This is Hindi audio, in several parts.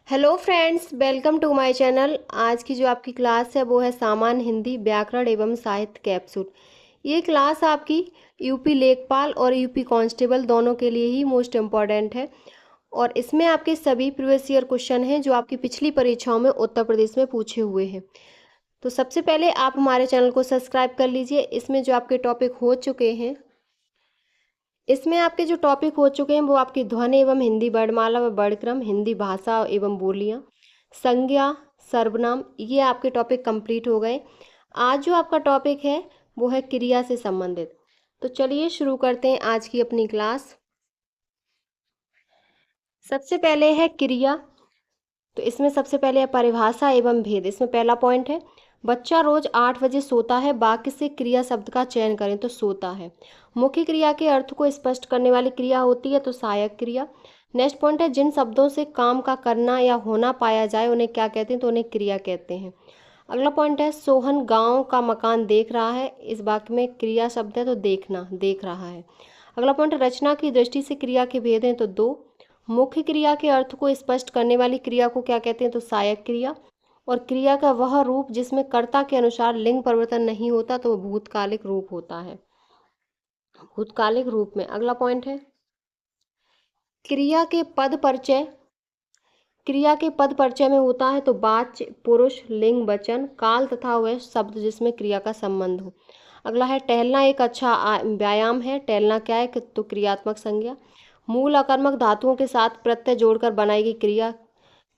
Hello friends, welcome to my channel. आज की जो आपकी क्लास है वो है सामान्य हिंदी व्याकरण एवं साहित्य कैप्सूल। ये क्लास आपकी यूपी लेखपाल और यूपी कांस्टेबल दोनों के लिए ही मोस्ट इम्पॉर्टेंट है और इसमें आपके सभी प्रीवियस ईयर क्वेश्चन हैं जो आपकी पिछली परीक्षाओं में उत्तर प्रदेश में पूछे हुए हैं। तो सबसे पहले आप हमारे चैनल को सब्सक्राइब कर लीजिए। इसमें जो आपके टॉपिक हो चुके हैं, इसमें आपके जो टॉपिक हो चुके हैं वो आपकी ध्वनि एवं हिंदी वर्णमाला व वर्णक्रम, हिंदी भाषा एवं बोलियां, संज्ञा, सर्वनाम, ये आपके टॉपिक कंप्लीट हो गए। आज जो आपका टॉपिक है वो है क्रिया से संबंधित। तो चलिए शुरू करते हैं आज की अपनी क्लास। सबसे पहले है क्रिया। तो इसमें सबसे पहले है परिभाषा एवं भेद। इसमें पहला पॉइंट है, बच्चा रोज 8 बजे सोता है। वाक्य से क्रिया शब्द का चयन करें। तो सोता है मुख्य क्रिया के अर्थ को स्पष्ट करने वाली क्रिया होती है, तो सहायक क्रिया। नेक्स्ट पॉइंट है, जिन शब्दों से काम का करना या होना पाया जाए उन्हें क्या कहते हैं, तो उन्हें क्रिया कहते हैं। अगला पॉइंट है, सोहन गांव का मकान देख रहा है। इस वाक्य में क्रिया शब्द है तो देखना, देख रहा है। अगला पॉइंट, रचना की दृष्टि से क्रिया के भेद हैं, तो दो। मुख्य क्रिया के अर्थ को स्पष्ट करने वाली क्रिया को क्या कहते हैं, तो सहायक क्रिया। और क्रिया का वह रूप जिसमें कर्ता के अनुसार लिंग परिवर्तन नहीं होता तो वह भूतकालिक रूप होता है, भूतकालिक रूप में। अगला पॉइंट है, क्रिया के पद परिचय। क्रिया के पद परिचय में होता है तो वाच्य, पुरुष, लिंग, वचन, काल तथा वह शब्द जिसमें क्रिया का संबंध हो। अगला है, टहलना एक अच्छा व्यायाम है। टहलना क्या है, तो क्रियात्मक संज्ञा। मूल अकर्मक धातुओं के साथ प्रत्यय जोड़कर बनाई गई क्रिया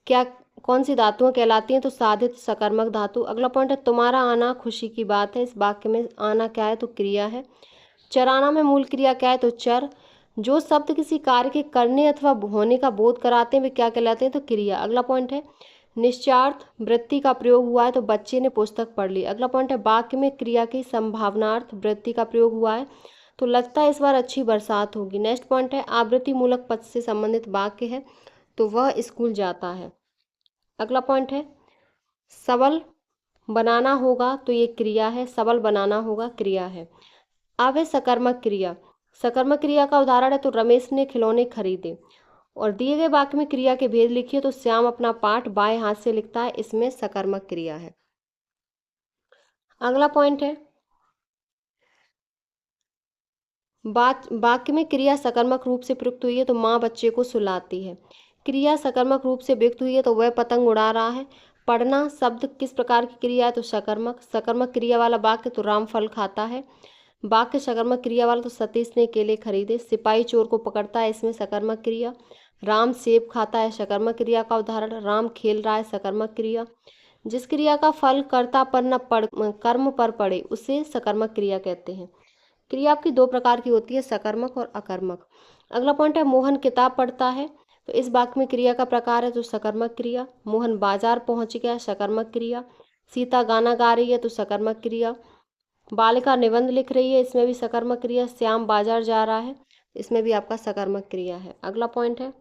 क्या, कौन सी धातुएं कहलाती हैं, तो साधित सकर्मक धातु। अगला पॉइंट है, तुम्हारा आना खुशी की बात है। इस वाक्य में आना क्या है, तो क्रिया है। चराना में मूल क्रिया क्या है, तो चर। जो शब्द किसी कार्य के करने अथवा होने का बोध कराते हैं वे क्या कहलाते हैं, तो क्रिया। अगला पॉइंट है, निश्चार्थ वृत्ति का प्रयोग हुआ है तो बच्चे ने पुस्तक पढ़ ली। अगला पॉइंट है, वाक्य में क्रिया की संभावनार्थ वृत्ति का प्रयोग हुआ है तो लगता है इस बार अच्छी बरसात होगी। नेक्स्ट पॉइंट है, आवृत्ति मूलक पद से संबंधित वाक्य है तो वह स्कूल जाता है। अगला पॉइंट है, सबल बनाना होगा तो ये क्रिया है, सबल बनाना होगा क्रिया है। अब है सकर्मक क्रिया। सकर्मक क्रिया का उदाहरण है, तो रमेश ने खिलौने खरीदे। और दिए गए वाक्य में क्रिया के भेद लिखिए, तो श्याम अपना पाठ बाएं हाथ से लिखता है, इसमें सकर्मक क्रिया है। अगला पॉइंट है, वाक्य में क्रिया सकर्मक रूप से प्रयुक्त हुई है तो माँ बच्चे को सुलाती है। क्रिया सकर्मक रूप से व्यक्त हुई है तो वह पतंग उड़ा रहा है। पढ़ना शब्द किस प्रकार की क्रिया है, तो सकर्मक। सकर्मक क्रिया वाला वाक्य, तो राम फल खाता है। वाक्य सकर्मक क्रिया वाला, तो सतीश ने केले खरीदे। सिपाही चोर को पकड़ता है, इसमें सकर्मक क्रिया। राम सेब खाता है, सकर्मक क्रिया का उदाहरण। राम खेल रहा है, सकर्मक क्रिया। जिस क्रिया का फल कर्ता पर न पड़ कर्म पर पड़े उसे सकर्मक क्रिया कहते हैं। क्रिया आपकी दो प्रकार की होती है, सकर्मक और अकर्मक। अगला पॉइंट है, मोहन किताब पढ़ता है। तो इस वाक्य में क्रिया का प्रकार है तो सकर्मक क्रिया। मोहन बाजार पहुंच गया, सकर्मक क्रिया। सीता गाना गा रही है तो सकर्मक क्रिया। बालिका निबंध लिख रही है, इसमें भी सकर्मक क्रिया। श्याम बाजार जा रहा है, इसमें भी आपका सकर्मक क्रिया है। अगला पॉइंट है,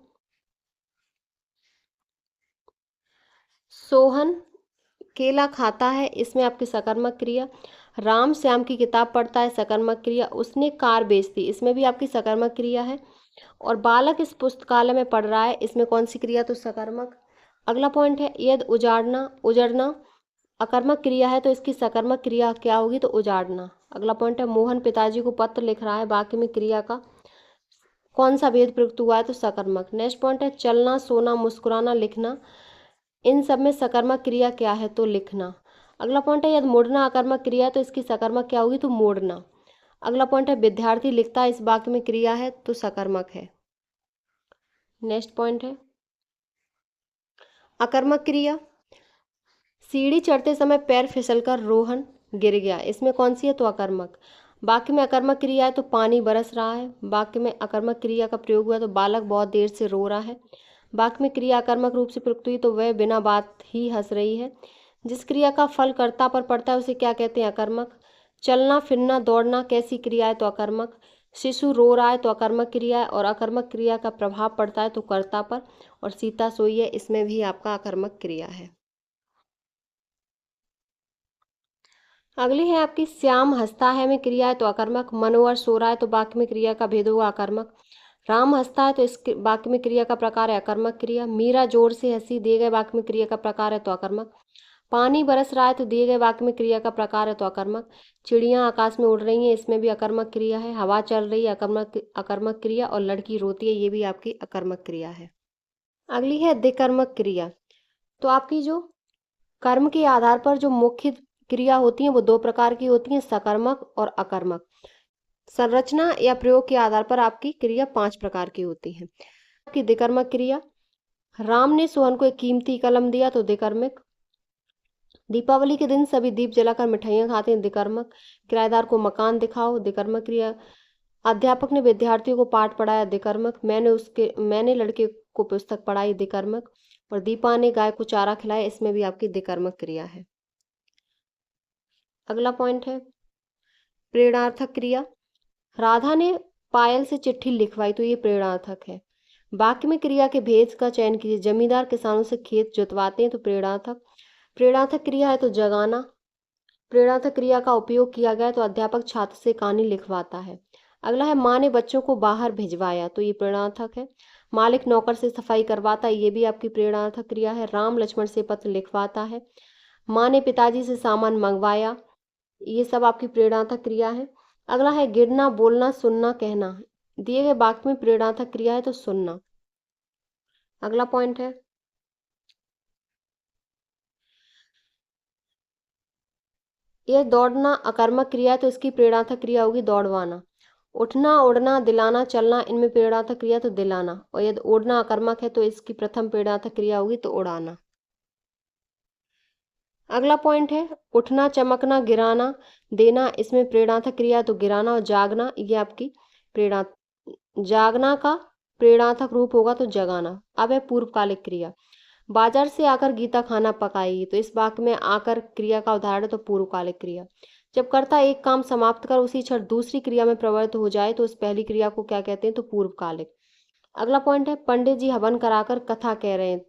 सोहन केला खाता है, इसमें आपकी सकर्मक क्रिया। राम श्याम की किताब पढ़ता है, सकर्मक क्रिया। उसने कार बेच दी, इसमें भी आपकी सकर्मक क्रिया है। और बालक इस पुस्तकालय में पढ़ रहा है, इसमें कौन सी क्रिया, तो सकर्मक। अगला पॉइंट है, यदि उजाड़ना, उजड़ना अकर्मक क्रिया है तो इसकी सकर्मक क्रिया क्या होगी, तो उजाड़ना। अगला पॉइंट है, मोहन पिताजी को पत्र लिख रहा है। वाक्य में क्रिया का कौन सा भेद प्रयुक्त हुआ है, तो सकर्मक। नेक्स्ट पॉइंट है, चलना, सोना, मुस्कुराना, लिखना, इन सब में सकर्मक क्रिया क्या है, तो लिखना। अगला पॉइंट है, यदि मुड़ना अकर्मक क्रिया है तो इसकी सकर्मक क्या होगी, तो मोड़ना। अगला पॉइंट है, विद्यार्थी लिखता है, इस वाक्य में क्रिया है तो सकर्मक है। नेक्स्ट पॉइंट है, अकर्मक क्रिया। सीढ़ी चढ़ते समय पैर फिसलकर रोहन गिर गया, इसमें कौन सी है, तो अकर्मक। वाक्य में अकर्मक क्रिया है तो पानी बरस रहा है। वाक्य में अकर्मक क्रिया का प्रयोग हुआ तो बालक बहुत देर से रो रहा है। वाक्य में क्रिया अकर्मक रूप से प्रयुक्त हुई तो वह बिना बात ही हंस रही है। जिस क्रिया का फल कर्ता पर पड़ता है उसे क्या कहते हैं, अकर्मक। चलना फिरना दौड़ना कैसी क्रिया है, तो अकर्मक। शिशु रो रहा है तो अकर्मक क्रिया है और अकर्मक क्रिया का प्रभाव पड़ता है तो कर्ता पर। और सीता सोई है, इसमें भी आपका अकर्मक क्रिया है। अगली है आपकी, श्याम हंसता है में क्रिया है तो अकर्मक। मनोहर सो रहा है तो वाक्य में क्रिया का भेद होगा, अकर्मक। राम हंसता है तो इस वाक्य में क्रिया का प्रकार है अकर्मक क्रिया। मीरा जोर से हंसी दिए गए वाक्य में क्रिया का प्रकार है तो अकर्मक। पानी बरस रहा है तो दिए गए वाक्य में क्रिया का प्रकार है तो अकर्मक। चिड़ियां आकाश में उड़ रही हैं, इसमें भी अकर्मक क्रिया है। हवा चल रही है, अकर्मक अकर्मक क्रिया। और लड़की रोती है, ये भी आपकी अकर्मक क्रिया है। अगली है द्विकर्मक क्रिया। तो आपकी जो कर्म के आधार पर जो मुख्य क्रिया होती हैं वो दो प्रकार की होती हैं, सकर्मक और अकर्मक। संरचना या प्रयोग के आधार पर आपकी क्रिया 5 प्रकार की होती है। आपकी द्विकर्मक क्रिया, राम ने सोहन को एक कीमती कलम दिया तो द्विकर्मक। दीपावली के दिन सभी दीप जलाकर मिठाइयाँ खाते हैं, द्विकर्मक। किराएदार को मकान दिखाओ, द्विकर्मक क्रिया। अध्यापक ने विद्यार्थियों को पाठ पढ़ाया, द्विकर्मक। मैंने लड़के को पुस्तक पढ़ाई, द्विकर्मक। और दीपा ने गाय को चारा खिलाया, इसमें भी आपकी द्विकर्मक क्रिया है। अगला पॉइंट है प्रेरणार्थक क्रिया। राधा ने पायल से चिट्ठी लिखवाई तो ये प्रेरणार्थक है। वाक्य में क्रिया के भेद का चयन कीजिए। जमींदार किसानों से खेत जोतवाते हैं तो प्रेरणार्थक। प्रेरणार्थक क्रिया है तो जगाना। प्रेरणार्थक क्रिया का उपयोग किया गया तो अध्यापक छात्र से कहानी लिखवाता है। अगला है माँ ने बच्चों को बाहर भिजवाया तो ये प्रेरणार्थक है। मालिक नौकर से सफाई करवाता है, ये भी आपकी प्रेरणार्थक क्रिया है। राम लक्ष्मण से पत्र लिखवाता है। माँ ने पिताजी से सामान मंगवाया, ये सब आपकी प्रेरणार्थक क्रिया है। अगला है गिरना, बोलना, सुनना, कहना। दिए गए वाक्य में प्रेरणार्थक क्रिया है तो सुनना। अगला पॉइंट है यह दौड़ना अकर्मक क्रिया है तो इसकी प्रेरणार्थक क्रिया होगी दौड़वाना। उठना, उड़ना, दिलाना, चलना, इनमें प्रेरणार्थक क्रिया तो दिलाना। और यदि उड़ना अकर्मक है तो इसकी प्रथम प्रेरणार्थक क्रिया होगी तो उड़ाना। अगला पॉइंट है उठना, चमकना, गिराना, देना, इसमें प्रेरणार्थक क्रिया तो गिराना। और जागना, ये आपकी प्रेरणा जागना का प्रेरणार्थक रूप होगा तो जगाना। अब है पूर्वकालिक क्रिया। बाजार से आकर गीता खाना पकाएगी तो इस वाक्य में आकर क्रिया का उदाहरण है तो पूर्वकालिक क्रिया। जब कर्ता एक काम समाप्त कर उसी क्षण दूसरी क्रिया में प्रवृत्त हो जाए तो उस पहली क्रिया को क्या कहते हैं तो पूर्वकालिक। अगला पॉइंट है पंडित जी हवन कराकर कथा कह रहे हैं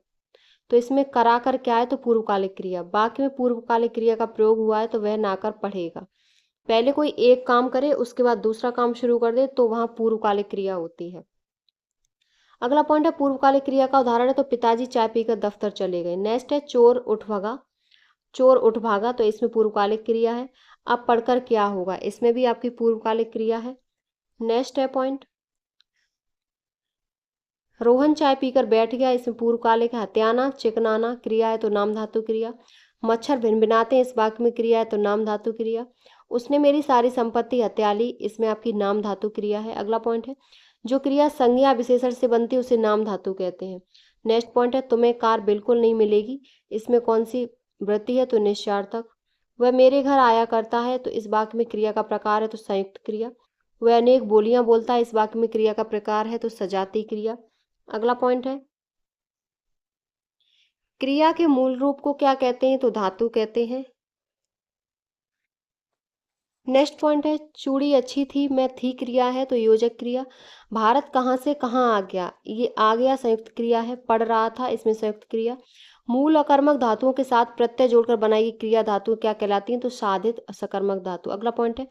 तो इसमें कराकर क्या है तो पूर्वकालिक क्रिया। वाक्य में पूर्वकालिक क्रिया का प्रयोग हुआ है तो वह नाकर पढ़ेगा। पहले कोई एक काम करे उसके बाद दूसरा काम शुरू कर दे तो वहां पूर्वकालिक क्रिया होती है। अगला पॉइंट है पूर्वकालिक क्रिया का उदाहरण है तो पिताजी चाय पीकर दफ्तर चले गए। नेक्स्ट है चोर उठ भागा। चोर उठ भागा तो इसमें पूर्वकालिक क्रिया है। अब पढ़कर क्या होगा, इसमें भी आपकी पूर्वकालिक क्रिया है। नेक्स्ट है पॉइंट रोहन चाय पीकर बैठ गया, इसमें पूर्वकालिक है। हत्याना, चिकनाना क्रिया है तो नाम धातु क्रिया। मच्छर भिनभिनाते हैं, इस वाक्य में क्रिया है तो नाम धातु क्रिया। उसने मेरी सारी संपत्ति हत्या ली, इसमें आपकी नाम धातु क्रिया है। अगला पॉइंट है जो क्रिया संज्ञा विशेषण से बनती है उसे नाम धातु कहते हैं। नेक्स्ट पॉइंट है तुम्हें कार बिल्कुल नहीं मिलेगी, इसमें कौन सी वृत्ति है तो निश्चार्थक। वह मेरे घर आया करता है तो इस वाक्य में क्रिया का प्रकार है तो संयुक्त क्रिया। वह अनेक बोलियां बोलता है, इस वाक्य में क्रिया का प्रकार है तो सजाती क्रिया। अगला पॉइंट है क्रिया के मूल रूप को क्या कहते हैं तो धातु कहते हैं। नेक्स्ट पॉइंट है चूड़ी अच्छी थी, मैं थी क्रिया है तो योजक क्रिया। भारत कहाँ से कहाँ आ गया, ये आ गया संयुक्त क्रिया है। पढ़ रहा था, इसमें संयुक्त क्रिया। मूल अकर्मक धातुओं के साथ प्रत्यय जोड़कर बनाई गई क्रिया धातु क्या कहलाती हैं तो साधित सकर्मक धातु। अगला पॉइंट है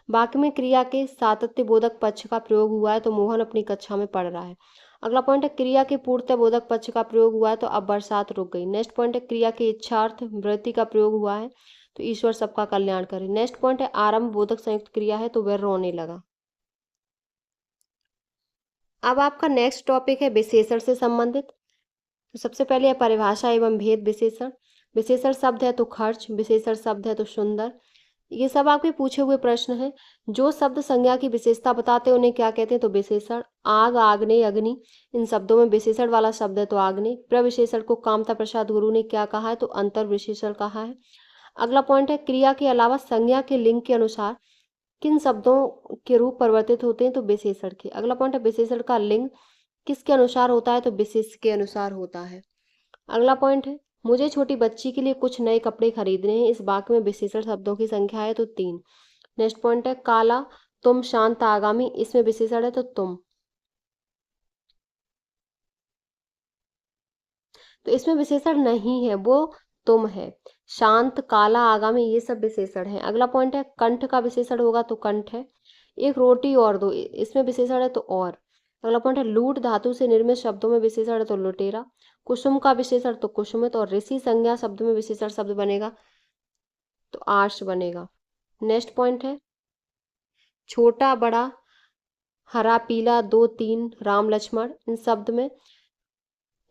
वाक्य में क्रिया के सातत्य बोधक पक्ष का प्रयोग हुआ है तो मोहन अपनी कक्षा में पढ़ रहा है। अगला पॉइंट है क्रिया के पूर्णतः बोधक पक्ष का प्रयोग हुआ है तो अब बरसात रुक गई। नेक्स्ट पॉइंट है क्रिया के इच्छार्थ वृत्ति का प्रयोग हुआ है तो ईश्वर सबका कल्याण करे। नेक्स्ट पॉइंट है आरंभ बोधक संयुक्त क्रिया है तो वह रोने लगा। अब आपका नेक्स्ट टॉपिक है विशेषण से संबंधित। तो सबसे पहले है परिभाषा एवं भेद विशेषण। विशेषण शब्द है तो खर्च, विशेषण शब्द है तो सुंदर। ये सब आपके पूछे हुए प्रश्न हैं। जो शब्द संज्ञा की विशेषता बताते हैं उन्हें क्या कहते हैं तो विशेषण। आग, आग्नेय, अग्नि, इन शब्दों में विशेषण वाला शब्द है तो आग्नेय। प्रविशेषण को कामता प्रसाद गुरु ने क्या कहा है तो अंतर विशेषण कहा है। अगला पॉइंट है क्रिया के अलावा संज्ञा के लिंग के अनुसार किन शब्दों के रूप परिवर्तित होते हैं तो विशेषण के। अगला पॉइंट है विशेषण का लिंग किसके अनुसार होता है तो विशेष के अनुसार होता है। अगला पॉइंट है मुझे छोटी बच्ची के लिए कुछ नए कपड़े खरीदने हैं, इस वाक्य में विशेषण शब्दों की संख्या है तो 3। नेक्स्ट पॉइंट है काला, तुम, शांत, आगामी, इसमें विशेषण है तो तुम। तो इसमें विशेषण नहीं है, वो तुम है। शांत, काला, आगामी, ये सब विशेषण है। अगला पॉइंट है कंठ का विशेषण होगा तो कंठ है। एक रोटी और दो, इसमें विशेषण है तो और। अगला पॉइंट है लूट धातु से निर्मित शब्दों में विशेषण है तो लुटेरा। कुसुम का विशेषण तो कुसुमित, और ऋषि संज्ञा शब्द में विशेषण शब्द बनेगा तो आर्ष बनेगा। नेक्स्ट पॉइंट है छोटा बड़ा, हरा पीला, दो तीन, राम लक्ष्मण, इन शब्द में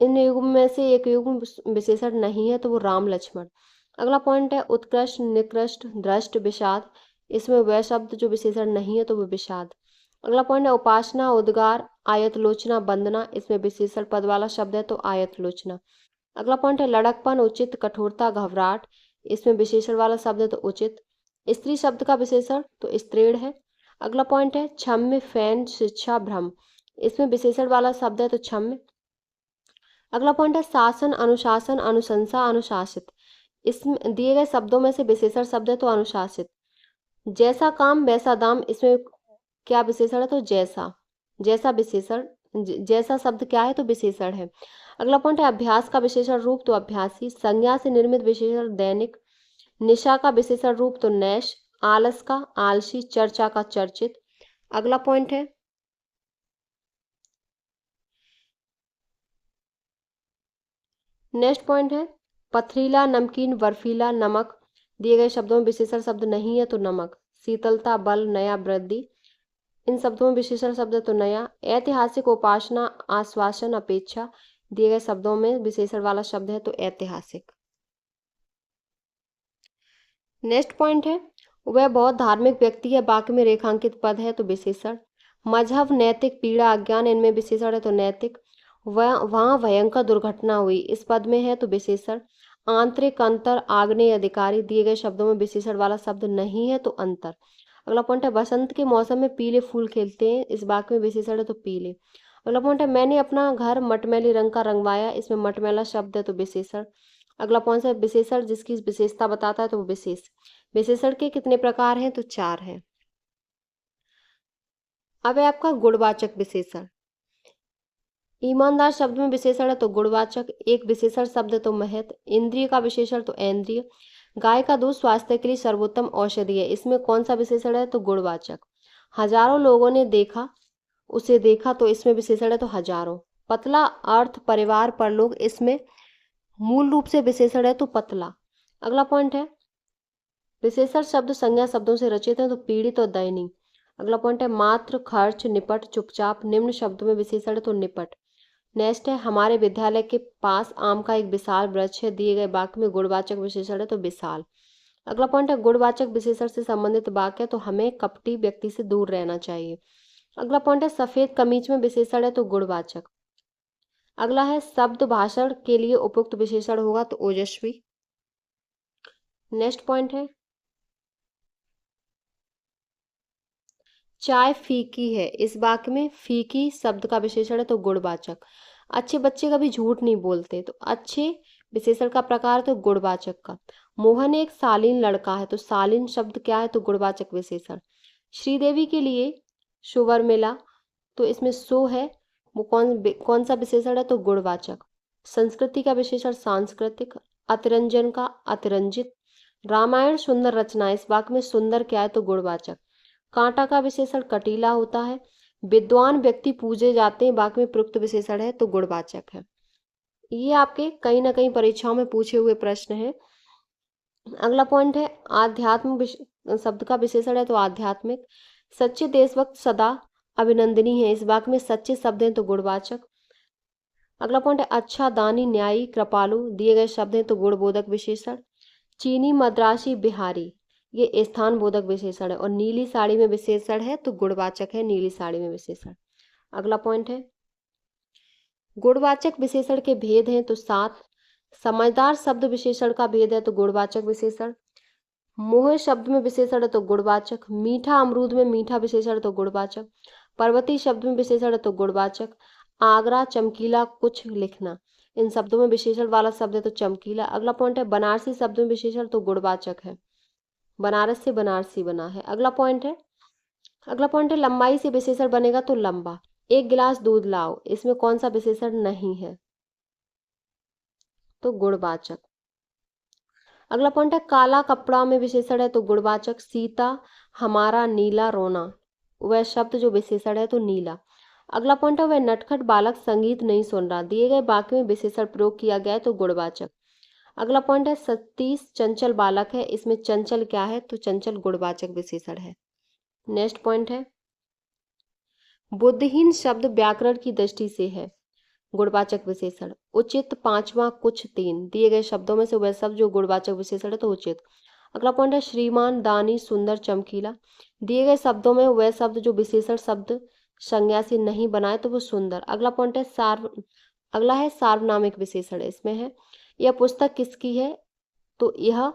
इन युग्म में से एक युग्म विशेषण नहीं है तो वो राम लक्ष्मण। अगला पॉइंट है उत्कृष्ट निकृष्ट दृष्ट विषाद, इसमें वह शब्द जो विशेषण नहीं है तो वो विषाद। अगला पॉइंट है उपासना उद्गार आयतलोचना वंदना, इसमें विशेषण पद वाला शब्द है तो आयतलोचना। अगला पॉइंट है लड़कपन उचित कठोरता घबराहट, इसमें विशेषण वाला शब्द है तो उचित। स्त्री शब्द का विशेषण तो स्त्रीण है। अगला पॉइंट है क्षम्य फैन शिक्षा भ्रम, इसमें विशेषण वाला शब्द है तो क्षम्य। अगला पॉइंट है शासन अनुशासन अनुशंसा अनुशासित, इसमें दिए गए शब्दों में से विशेषण शब्द है तो अनुशासित। जैसा काम वैसा दाम, इसमें क्या विशेषण है तो जैसा। जैसा विशेषण जैसा शब्द क्या है तो विशेषण है। अगला पॉइंट है अभ्यास का विशेषण रूप तो अभ्यासी। संज्ञा से निर्मित विशेषण दैनिक। निशा का विशेषण रूप तो नैश। आलस का आलसी। चर्चा का चर्चित। अगला पॉइंट है नेक्स्ट पॉइंट है पथरीला नमकीन बर्फीला नमक, दिए गए शब्दों में विशेषण शब्द नहीं है तो नमक। शीतलता बल नया वृद्धि, इन शब्दों में विशेषण शब्द है तो नया। ऐतिहासिक उपासना आश्वासन अपेक्षा, दिए गए शब्दों में विशेषण वाला शब्द है तो ऐतिहासिक। नेक्स्ट पॉइंट है वह बहुत धार्मिक व्यक्ति है, बाकी में रेखांकित पद है तो विशेषण। मजहब नैतिक पीड़ा अज्ञान, इनमें विशेषण है तो नैतिक। वहाँ भयंकर दुर्घटना हुई, इस पद में है तो विशेषण। आंतरिक अंतर आग्नेय अधिकारी, दिए गए शब्दों में विशेषण वाला शब्द नहीं है तो अंतर। अगला पॉइंट है बसंत के मौसम में पीले फूल खिलते हैं, इस वाक्य में विशेषण है तो पीले। अगला पॉइंट है मैंने अपना घर मटमैली रंग का रंगवाया, इसमें मटमैला शब्द है तो विशेषण। अगला पॉइंट है विशेषण जिसकी विशेषता बताता है तो वो विशेष। विशेषण के कितने प्रकार हैं तो 4 हैं। अब है आपका गुणवाचक विशेषण। ईमानदार शब्द में विशेषण है तो गुणवाचक। एक विशेषण शब्द तो महत। इंद्रिय का विशेषण तो ऐन्द्रिय। गाय का दूध स्वास्थ्य के लिए सर्वोत्तम औषधि है, इसमें कौन सा विशेषण है तो गुणवाचक। हजारों लोगों ने देखा उसे देखा, तो इसमें विशेषण है तो हजारों। पतला अर्थ परिवार परलोक, इसमें मूल रूप से विशेषण है तो पतला। अगला पॉइंट है विशेषण शब्द संज्ञा शब्दों से रचित है तो पीड़ित और दयनीय। अगला पॉइंट है मात्र खर्च निपट चुपचाप, निम्न शब्दों में विशेषण है तो निपट। नेक्स्ट है हमारे विद्यालय के पास आम का एक विशाल वृक्ष है, दिए गए वाक्य में गुणवाचक विशेषण है तो विशाल। अगला पॉइंट है गुणवाचक विशेषण से संबंधित वाक्य, तो हमें कपटी व्यक्ति से दूर रहना चाहिए। अगला पॉइंट है सफेद कमीज में विशेषण है तो गुणवाचक। अगला है शब्द भाषण के लिए उपयुक्त विशेषण होगा तो ओजस्वी। नेक्स्ट पॉइंट है चाय फीकी है, इस वाक्य में फीकी शब्द का विशेषण है तो गुणवाचक। अच्छे बच्चे कभी झूठ नहीं बोलते, तो अच्छे विशेषण का प्रकार तो गुणवाचक का। मोहन एक शालीन लड़का है, तो शालीन शब्द क्या है तो गुणवाचक विशेषण। श्रीदेवी के लिए शुवर मिला, तो इसमें सो है वो कौन सा विशेषण है तो गुणवाचक। संस्कृति का विशेषण सांस्कृतिक। अतिरंजन का अतिरंजित। रामायण सुंदर रचना है, इस वाक्य में सुंदर क्या है तो गुणवाचक। कांटा का विशेषण कटीला होता है। विद्वान व्यक्ति पूजे जाते हैं, वाक्य में प्रयुक्त विशेषण है तो गुणवाचक है। ये आपके कहीं ना कहीं परीक्षाओं में पूछे हुए प्रश्न है। अगला पॉइंट है आध्यात्म शब्द का विशेषण है तो आध्यात्मिक। सच्चे देशभक्त सदा अभिनंदनीय है, इस वाक्य में सच्चे शब्द हैं तो गुणवाचक। अगला पॉइंट है अच्छा दानी न्यायी कृपालु, दिए गए शब्द हैं तो गुणबोधक विशेषण। चीनी मद्रासी बिहारी, ये स्थान बोधक विशेषण है। और नीली साड़ी में विशेषण है तो गुणवाचक है नीली साड़ी में विशेषण। अगला पॉइंट है गुणवाचक विशेषण के भेद हैं तो 7। समझदार शब्द विशेषण का भेद है तो गुणवाचक विशेषण। मोह शब्द में विशेषण है तो गुणवाचक। मीठा अमरूद में मीठा विशेषण है तो गुणवाचक। पर्वती शब्द में विशेषण है तो गुणवाचक। आगरा चमकीला कुछ लिखना, इन शब्दों में विशेषण वाला शब्द है तो चमकीला। अगला पॉइंट है बनारसी शब्द में विशेषण तो गुणवाचक है, बनारस से बनारसी बना है। अगला पॉइंट है लंबाई से विशेषण बनेगा तो लंबा। एक गिलास दूध लाओ, इसमें कौन सा विशेषण नहीं है तो गुणवाचक। अगला पॉइंट है काला कपड़ा में विशेषण है तो गुणवाचक। सीता हमारा नीला रोना, वह शब्द जो विशेषण है तो नीला। अगला पॉइंट है वह नटखट बालक संगीत नहीं सुन रहा। दिए गए वाक्य में विशेषण प्रयोग किया गया है तो गुणवाचक। अगला पॉइंट है सतीश चंचल बालक है। इसमें चंचल क्या है तो चंचल गुणवाचक विशेषण है। नेक्स्ट पॉइंट है बुद्धिहीन शब्द व्याकरण की दृष्टि से है। गुणवाचक विशेषण। उचित पांचवा कुछ तीन। दिए गए शब्दों में से वह शब्द जो गुणवाचक विशेषण है तो उचित। अगला पॉइंट है श्रीमान दानी सुंदर चमकीला। दिए गए शब्दों में वह शब्द जो विशेषण शब्द संज्ञा से नहीं बनाए तो वो सुंदर। अगला पॉइंट है अगला है सार्वनामिक विशेषण। इसमें है यह पुस्तक किसकी है तो यह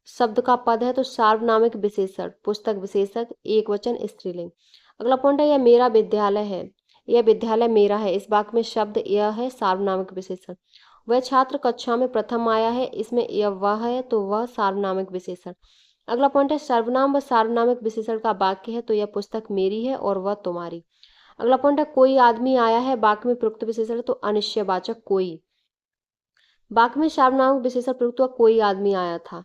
शब्द का पद है तो सार्वनामिक विशेषण। पुस्तक विशेषक एक वचन स्त्रीलिंग। अगला पॉइंट है यह मेरा विद्यालय है। यह विद्यालय मेरा है। इस वाक्य में शब्द यह है सार्वनामिक विशेषण। वह छात्र कक्षा में प्रथम आया है। इसमें यह वह है तो वह सार्वनामिक विशेषण। अगला पॉइंट है सर्वनाम व सार्वनामिक विशेषण का वाक्य है तो यह पुस्तक मेरी है और वह तुम्हारी। अगला पॉइंट है कोई आदमी आया है। वाक्य में प्रयुक्त विशेषण है तो अनिश्चयवाचक कोई। वाक्य में सार्वनामिक विशेषण प्रयुक्त हुआ कोई आदमी आया था।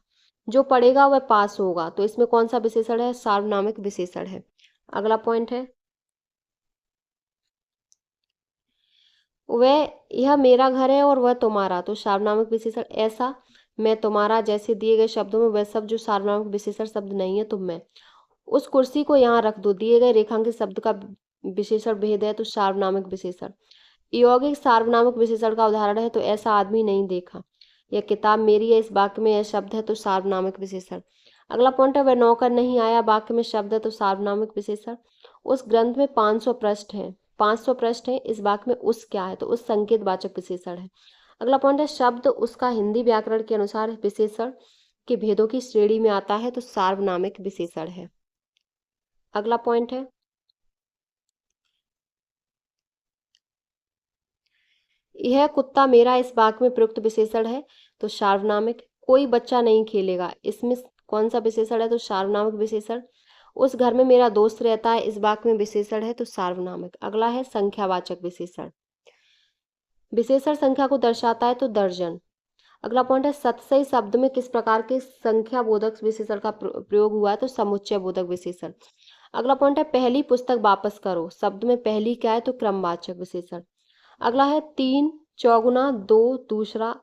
जो पढ़ेगा वह पास होगा तो इसमें कौन सा विशेषण है सार्वनामिक विशेषण है। अगला पॉइंट है वह यह मेरा घर है और वह तुम्हारा तो सार्वनामिक विशेषण ऐसा मैं तुम्हारा। जैसे दिए गए शब्दों में वह शब्द जो सार्वनामिक विशेषण शब्द नहीं है तो मैं। उस कुर्सी को यहाँ रख दो। दिए गए रेखांकित शब्द का विशेषण भेद है तो सार्वनामिक विशेषण। यौगिक सार्वनामिक विशेषण का उदाहरण है तो ऐसा आदमी नहीं देखा। यह किताब मेरी है। इस वाक्य में यह शब्द है तो सार्वनामिक विशेषण। अगला पॉइंट है वह नौकर नहीं आया। वाक्य में शब्द है तो सार्वनामिक विशेषण। उस ग्रंथ में 500 पृष्ठ हैं। 500 पृष्ठ हैं। इस वाक्य में उस क्या है तो उस संकेतवाचक विशेषण है। अगला पॉइंट है शब्द उसका हिंदी व्याकरण के अनुसार विशेषण के भेदों की श्रेणी में आता है तो सार्वनामिक विशेषण है। अगला पॉइंट है यह कुत्ता मेरा। इस वाक्य में प्रयुक्त विशेषण है तो सार्वनामिक। कोई बच्चा नहीं खेलेगा। इसमें कौन सा विशेषण है तो सार्वनामिक विशेषण। उस घर में मेरा दोस्त रहता है। इस वाक्य में विशेषण है तो सार्वनामिक। अगला है संख्यावाचक विशेषण। विशेषण संख्या को दर्शाता है तो दर्जन। अगला पॉइंट है सतसई शब्द में किस प्रकार के संख्या बोधक विशेषण का प्रयोग हुआ है तो समुच्चय बोधक विशेषण। अगला पॉइंट है पहली पुस्तक वापस करो। शब्द में पहली क्या है तो क्रमवाचक विशेषण। अगला है 3 चौगुना 2 दूसरा।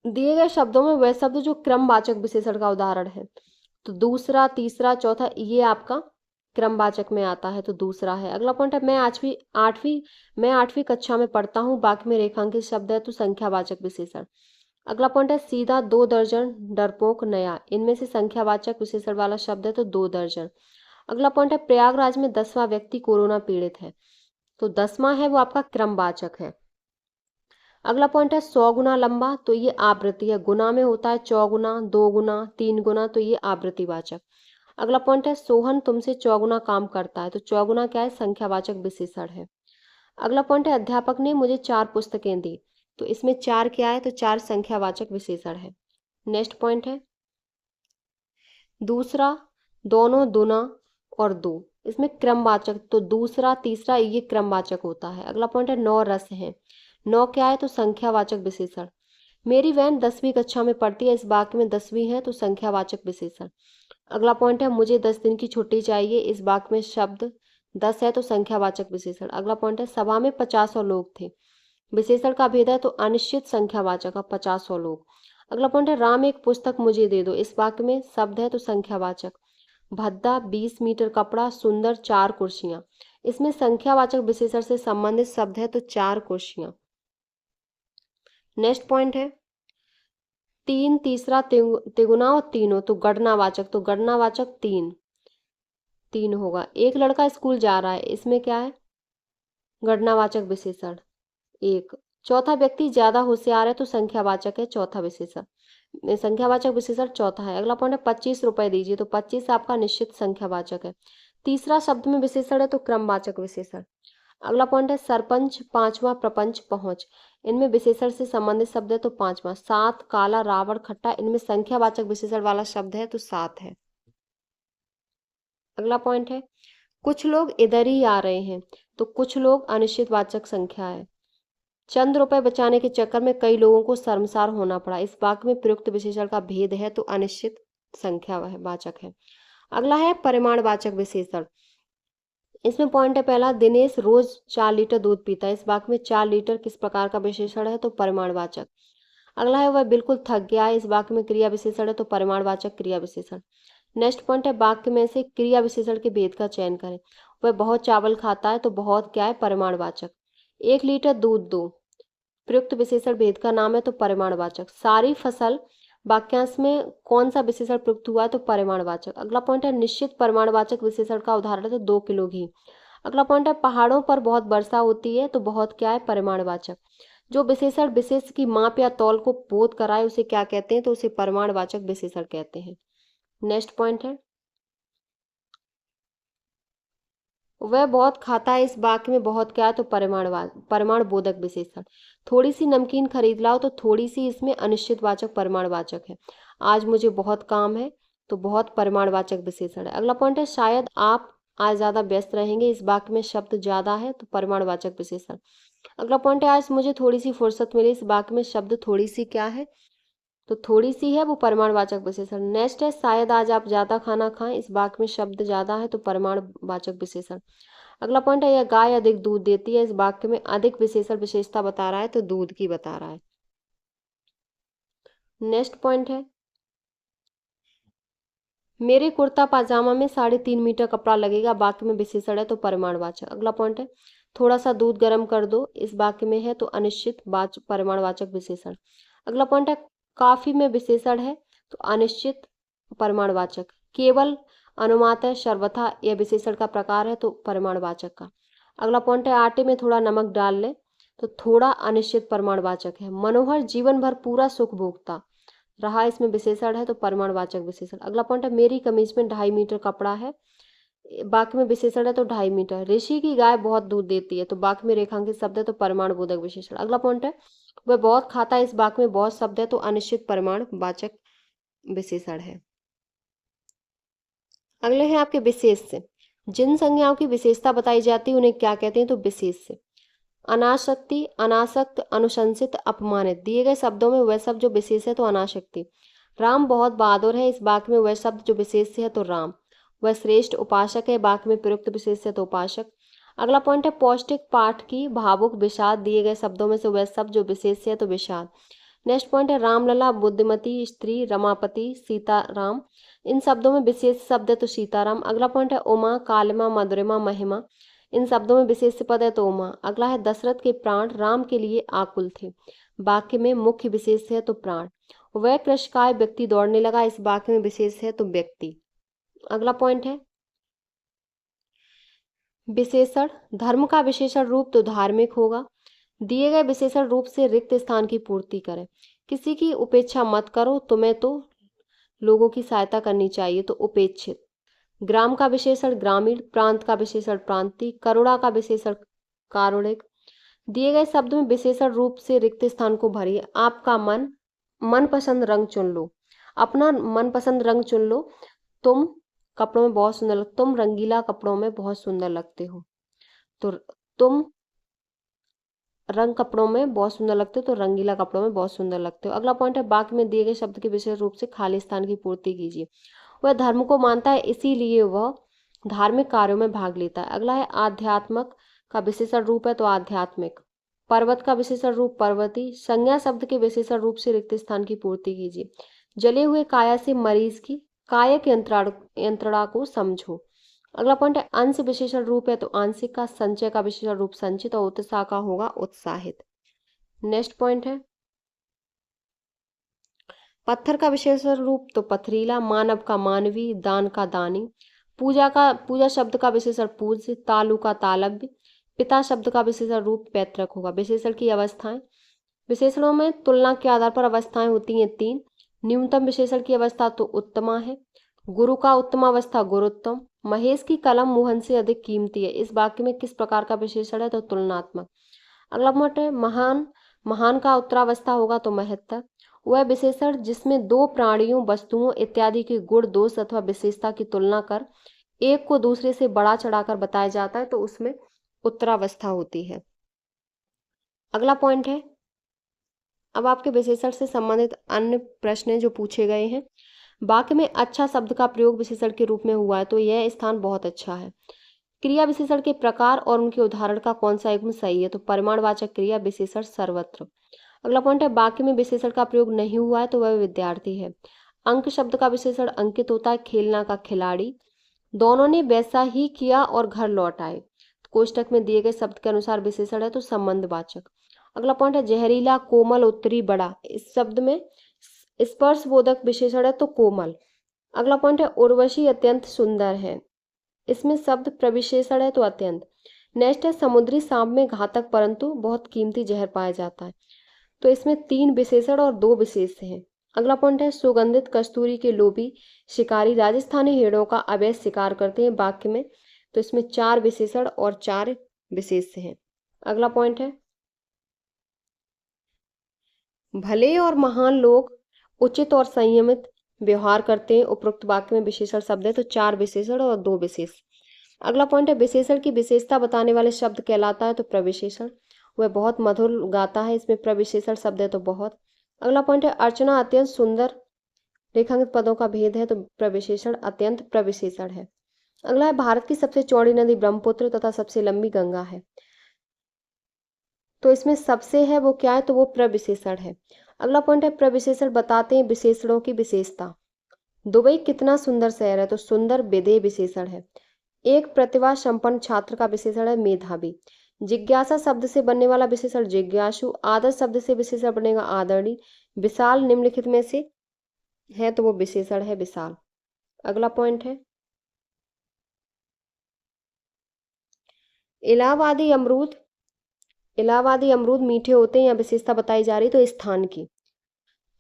दिए गए शब्दों में वह शब्द जो क्रमवाचक विशेषण का उदाहरण है तो दूसरा तीसरा चौथा ये आपका क्रमवाचक में आता है तो दूसरा है। अगला पॉइंट है मैं आठवीं कक्षा में पढ़ता हूँ। वाक्य में रेखांकित शब्द है तो संख्यावाचक विशेषण। अगला पॉइंट है सीधा 2 दर्जन डरपोक नया। इनमें से संख्यावाचक विशेषण वाला शब्द है तो 2 दर्जन। अगला पॉइंट है प्रयागराज में 10वां व्यक्ति कोरोना पीड़ित है तो 10वां है वो आपका क्रमवाचक है। अगला पॉइंट है 100 गुना लंबा तो ये आवृत्ति है। गुना में होता है चौगुना 2 गुना 3 गुना तो ये आवृत्तिवाचक। अगला पॉइंट है सोहन तुमसे चौगुना काम करता है तो चौगुना क्या है संख्यावाचक विशेषण है। अगला पॉइंट है अध्यापक ने मुझे 4 पुस्तकें दी तो इसमें 4 क्या है तो 4 संख्यावाचक विशेषण है। नेक्स्ट पॉइंट है दूसरा दोनों दुना और 2। इसमें क्रमवाचक तो दूसरा तीसरा ये क्रमवाचक होता है। अगला पॉइंट है 9 रस है। 9 क्या है तो संख्यावाचक विशेषण। मेरी बहन 10वीं कक्षा में पढ़ती है। इस वाक्य में 10वीं है तो संख्यावाचक विशेषण। अगला पॉइंट है मुझे 10 दिन की छुट्टी चाहिए। इस वाक्य में शब्द 10 है तो संख्यावाचक विशेषण। अगला पॉइंट है सभा में 50 लोग थे। विशेषण का भेद है तो अनिश्चित संख्यावाचक का 50 लोग। अगला पॉइंट है राम एक पुस्तक मुझे दे दो। इस वाक्य में शब्द है तो संख्यावाचक। भद्दा 20 मीटर कपड़ा सुंदर 4 कुर्सियां। इसमें संख्यावाचक विशेषण से संबंधित शब्द है तो 4 कुर्सियां। नेक्स्ट पॉइंट है 3 तीसरा तिगुना और तीनों तो गणनावाचक तो गणनावाचक 3 होगा। एक लड़का स्कूल जा रहा है। इसमें क्या है गणनावाचक विशेषण 1। चौथा व्यक्ति ज्यादा होशियार है तो संख्यावाचक है चौथा विशेषण। संख्यावाचक विशेषण चौथा है। अगला पॉइंट है 25 रुपए दीजिए तो 25 आपका निश्चित संख्यावाचक है। तीसरा शब्द में विशेषण है तो क्रमवाचक विशेषण। अगला पॉइंट है सरपंच 5वां प्रपंच पहुंच। इनमें विशेषण से संबंधित शब्द है तो 5वां। 7 काला रावण खट्टा। इनमें संख्यावाचक विशेषण वाला शब्द है तो 7 है। अगला पॉइंट है कुछ लोग इधर ही आ रहे हैं तो कुछ लोग अनिश्चितवाचक संख्या है। चंद रुपए बचाने के चक्कर में कई लोगों को शर्मसार होना पड़ा। इस वाक्य में प्रयुक्त विशेषण का भेद है तो अनिश्चित संख्या वाचक है। अगला है परिमाणवाचक विशेषण। इसमें पॉइंट है पहला, दिनेश रोज 4 लीटर दूध पीता है। इस वाक्य में 4 लीटर किस प्रकार का विशेषण है? तो परिमाणवाचक। अगला है वह बिल्कुल थक गया है। इस वाक्य में क्रिया विशेषण है तो परिमाणवाचक क्रिया विशेषण। नेक्स्ट पॉइंट है, वाक्य में से क्रिया विशेषण के भेद का चयन करें। वह बहुत चावल खाता है तो बहुत क्या है? परिमाणवाचक। 1 लीटर दूध दो, प्रयुक्त विशेषण भेद का नाम है तो परिमाणवाचक। सारी फसल वाक्यांश में कौन सा विशेषण प्रयुक्त हुआ है? तो परिमाणवाचक। अगला पॉइंट है, निश्चित परिमाणवाचक विशेषण का उदाहरण है तो 2 किलो घी। अगला पॉइंट है, पहाड़ों पर बहुत वर्षा होती है तो बहुत क्या है? परिमाणवाचक। जो विशेषण विशेष की माप या तौल को बोध कराए उसे क्या कहते हैं? तो उसे परिमाणवाचक विशेषण कहते हैं। नेक्स्ट पॉइंट है, वह बहुत खाता है। इस वाक्य में बहुत क्या है? तो परिमाण बोधक विशेषण। थोड़ी सी नमकीन खरीद लाओ तो थोड़ी सी इसमें अनिश्चितवाचक परिमाणवाचक है। आज मुझे बहुत काम है तो बहुत परिमाणवाचक विशेषण है। अगला पॉइंट है, शायद आप आज ज्यादा व्यस्त रहेंगे। इस वाक्य में शब्द ज्यादा है तो परिमाणवाचक विशेषण। अगला पॉइंट है, आज मुझे थोड़ी सी फुर्सत मिली। इस वाक्य में शब्द थोड़ी सी क्या है? तो थोड़ी सी है वो परिमाणवाचक विशेषण। नेक्स्ट है, शायद आज आप ज्यादा खाना खाएं। इस वाक्य में शब्द ज्यादा है तो परिमाणवाचक विशेषण। अगला पॉइंट है, यह गाय अधिक दूध देती है। इस वाक्य में अधिक विशेषण विशेषता बता रहा है तो दूध की बता रहा है। नेक्स्ट पॉइंट है, मेरे कुर्ता पाजामा में 3.5 मीटर कपड़ा लगेगा। वाक्य में विशेषण है तो परिमाणवाचक। अगला पॉइंट है, थोड़ा सा दूध गर्म कर दो। इस वाक्य में है तो अनिश्चित परिमाणवाचक विशेषण। अगला पॉइंट है, काफी में विशेषण है तो अनिश्चित परिमाणवाचक। केवल अनुमात है, सर्वथा यह विशेषण का प्रकार है तो परिमाणवाचक का। अगला पॉइंट है, आटे में थोड़ा नमक डाल ले तो थोड़ा अनिश्चित परिमाणवाचक है। मनोहर जीवन भर पूरा सुख भोगता रहा। इसमें विशेषण है तो परिमाणवाचक विशेषण। अगला पॉइंट है, मेरी कमीज में 2.5 मीटर कपड़ा है। वाक्य में विशेषण है तो 2.5 मीटर। ऋषि की गाय बहुत दूध देती है तो वाक्य में रेखांकित शब्द है तो परिमाण बोधक विशेषण। अगला पॉइंट है, वह बहुत खाता है। इस वाक्य में बहुत शब्द है तो अनिश्चित परिमाणवाचक विशेषण है। अगले हैं आपके विशेष से। जिन संज्ञाओं की विशेषता बताई जाती है उन्हें क्या कहते हैं? तो विशेष से। अनासक्ति, अनासक्त, अनुशंसित, अपमानित। दिए गए शब्दों में वह शब्द जो विशेष है तो अनासक्ति। राम बहुत बहादुर है। इस वाक्य में वह शब्द जो विशेष है तो राम। वह श्रेष्ठ उपासक है। वाक्य में प्रयुक्त विशेष है तो उपासक। अगला पॉइंट है, पौष्टिक पाठ की, भावुक, विषाद। दिए गए शब्दों में से वह शब्द जो विशेष है तो विषाद। नेक्स्ट पॉइंट है, रामलला, बुद्धिमती, स्त्री, रमापति, सीताराम। इन शब्दों में विशेष शब्द है तो सीताराम। अगला पॉइंट है, उमा, कालिमा, मधुरिमा, महिमा। इन शब्दों में विशेष पद है तो उमा। अगला है, दशरथ के प्राण राम के लिए आकुल थे। वाक्य में मुख्य विशेष है तो प्राण। वह कृषकाय व्यक्ति दौड़ने लगा। इस वाक्य में विशेष है तो व्यक्ति। अगला पॉइंट है, विशेषण। धर्म का विशेषण रूप तो धार्मिक होगा। दिए गए विशेषण रूप से रिक्त स्थान की पूर्ति करें। किसी की उपेक्षा मत करो, तुम्हें तो लोगों की सहायता करनी चाहिए तो उपेक्षित। ग्राम का विशेषण ग्रामीण, प्रांत का विशेषण प्रांतीय, करुणा का विशेषण कारुणिक। दिए गए शब्द में विशेषण रूप से रिक्त स्थान को भरिए। आपका मनपसंद रंग चुन लो। अपना मनपसंद रंग चुन लो। तुम कपड़ों में बहुत सुंदर तुम रंगीला कपड़ों में बहुत सुंदर लगते हो तो तुम रंग कपड़ों में बहुत सुंदर लगते हो तो रंगीला कपड़ों में बहुत सुंदर लगते हो। अगला पॉइंट है, वाक्य में दिए गए शब्द के विशेष रूप से खाली स्थान की पूर्ति कीजिए। वह धर्म को मानता है इसीलिए वह धार्मिक कार्यों में भाग लेता है। अगला है, आध्यात्मक का विशेषण रूप है तो आध्यात्मिक। पर्वत का विशेषण रूप पर्वती। संज्ञा शब्द के विशेषण रूप से रिक्त स्थान की पूर्ति कीजिए। जले हुए काया से मरीज की कायक यंत्रणा को समझो। अगला पॉइंट है, अंश विशेषण रूप है तो आंशिक का। संचय का विशेषण रूप संचित और उत्साह का होगा उत्साहित। नेक्स्ट पॉइंट है, पत्थर का विशेषण रूप तो पथरीला। मानव का मानवी, दान का दानी। पूजा शब्द का विशेषण पूज्य। तालु का तालव्य। पिता शब्द का विशेषण रूप पैतृक होगा। विशेषण की अवस्थाएं। विशेषणों में तुलना के आधार पर अवस्थाएं होती हैं 3। न्यूनतम विशेषण की अवस्था तो उत्तमा है। गुरु का उत्तमावस्था गुरुत्तम। महेश की कलम मोहन से अधिक कीमती है। इस वाक्य में किस प्रकार का विशेषण है तो तुलनात्मक। अगला पॉइंट है, महान का उत्तरावस्था होगा तो महत्तर। वह विशेषण जिसमें दो प्राणियों, वस्तुओं इत्यादि के गुण, दोष अथवा विशेषता की तुलना कर एक को दूसरे से बढ़ा चढ़ाकर बताया जाता है तो उसमें उत्तरावस्था होती है। अगला पॉइंट है, अब आपके विशेषण से संबंधित अन्य प्रश्न जो पूछे गए हैं। वाक्य में अच्छा शब्द का प्रयोग विशेषण के रूप में हुआ है तो यह स्थान बहुत अच्छा है। क्रिया विशेषण के प्रकार और उनके उदाहरण का कौन सा युग्म सही है? तो परिमाणवाचक क्रिया विशेषण सर्वत्र। अगला पॉइंट है वाक्य में विशेषण का प्रयोग नहीं हुआ है तो वह विद्यार्थी है। अंक शब्द का विशेषण अंकित होता है, खेलना का खिलाड़ी। दोनों ने वैसा ही किया और घर लौट आए। कोष्टक में दिए गए शब्द के अनुसार विशेषण है तो संबंधवाचक। अगला पॉइंट है जहरीला, कोमल, उत्तरी, बड़ा। इस शब्द में स्पर्शबोधक विशेषण है तो कोमल। अगला पॉइंट है उर्वशी अत्यंत सुंदर है। इसमें शब्द प्रविशेषण है तो अत्यंत। नेक्स्ट है समुद्री सांप में घातक परंतु बहुत कीमती जहर पाया जाता है। तो इसमें 3 विशेषण और 2 विशेष हैं। अगला पॉइंट है सुगंधित कस्तूरी के लोभी शिकारी राजस्थानी हिरणों का अवैध शिकार करते हैं वाक्य में। तो इसमें 4 विशेषण और 4 विशेष हैं। अगला पॉइंट है भले और महान लोग उचित और संयमित व्यवहार करते हैं। उपरोक्त वाक्य में विशेषण शब्द है तो 4 विशेषण और 2 विशेष। अगला पॉइंट है विशेषण की विशेषता बताने वाले शब्द कहलाता है तो प्रविशेषण। वह बहुत मधुर गाता है, इसमें प्रविशेषण शब्द है तो बहुत। अगला पॉइंट है अर्चना अत्यंत सुंदर, रेखांकित पदों का भेद है तो प्रविशेषण अत्यंत प्रविशेषण है। अगला है भारत की सबसे चौड़ी नदी ब्रह्मपुत्र तथा सबसे लंबी गंगा है। तो इसमें सबसे है वो क्या है? तो वो प्रविशेषण है। अगला पॉइंट है प्रविशेषण बताते हैं विशेषणों की विशेषता। दुबई कितना सुंदर शहर है तो सुंदर विधेय विशेषण है। एक प्रतिभा संपन्न छात्र का विशेषण है मेधावी। जिज्ञासा शब्द से बनने वाला विशेषण जिज्ञासु। आदर शब्द से विशेषण बनेगा आदरणीय। विशाल निम्नलिखित में से है तो वो विशेषण है विशाल। अगला पॉइंट है इलाहाबादी अमरूद। इलाहाबादी अमरूद मीठे होते हैं या विशेषता बताई जा रही तो स्थान की।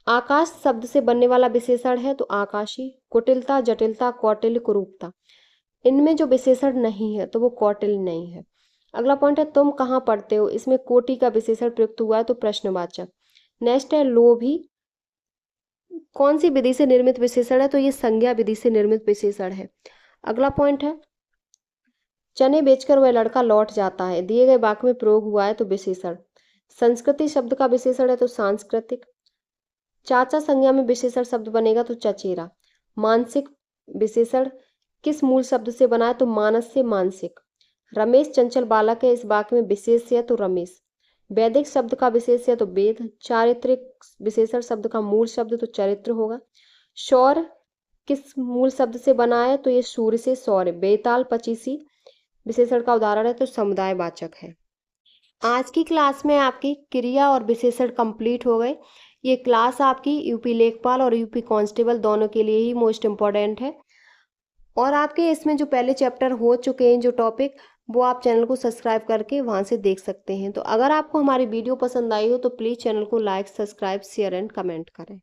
आकाश शब्द से बनने वाला विशेषण है तो आकाशी। कुटिलता, जटिलता, कौटिल्य, कुरूपता। इनमें जो विशेषण नहीं है तो वो कौटिल्य नहीं है। अगला पॉइंट है तुम कहाँ पढ़ते हो। इसमें कोटि का विशेषण प्रयुक्त हुआ है तो प्रश्नवाचक। नेक्स्ट है लोभी। कौन सी विधि से निर्मित विशेषण है तो ये संज्ञा विधि से निर्मित विशेषण है। अगला पॉइंट है चने बेचकर वह लड़का लौट जाता है। दिए गए वाक्य में प्रयोग हुआ है तो विशेषण। संस्कृति शब्द का विशेषण है तो सांस्कृतिक। चाचा संज्ञा में विशेषण शब्द बनेगा तो चचेरा। मानसिक विशेषण किस मूल शब्द से बना है तो मानस से मानसिक। रमेश चंचल बालक है। इस वाक्य में विशेष है तो रमेश। वैदिक शब्द का विशेष है तो वेद। चारित्रिक विशेषण शब्द का मूल शब्द तो चरित्र होगा। शौर्य किस मूल शब्द से बना है तो ये सूर्य से शौर्य। बेताल पचीसी विशेषण का उदाहरण है तो समुदायवाचक है। आज की क्लास में आपकी क्रिया और विशेषण कंप्लीट हो गए। ये क्लास आपकी यूपी लेखपाल और यूपी कांस्टेबल दोनों के लिए ही मोस्ट इम्पॉर्टेंट है। और आपके इसमें जो पहले चैप्टर हो चुके हैं जो टॉपिक, वो आप चैनल को सब्सक्राइब करके वहाँ से देख सकते हैं। तो अगर आपको हमारी वीडियो पसंद आई हो तो प्लीज़ चैनल को like, subscribe, share and comment करें।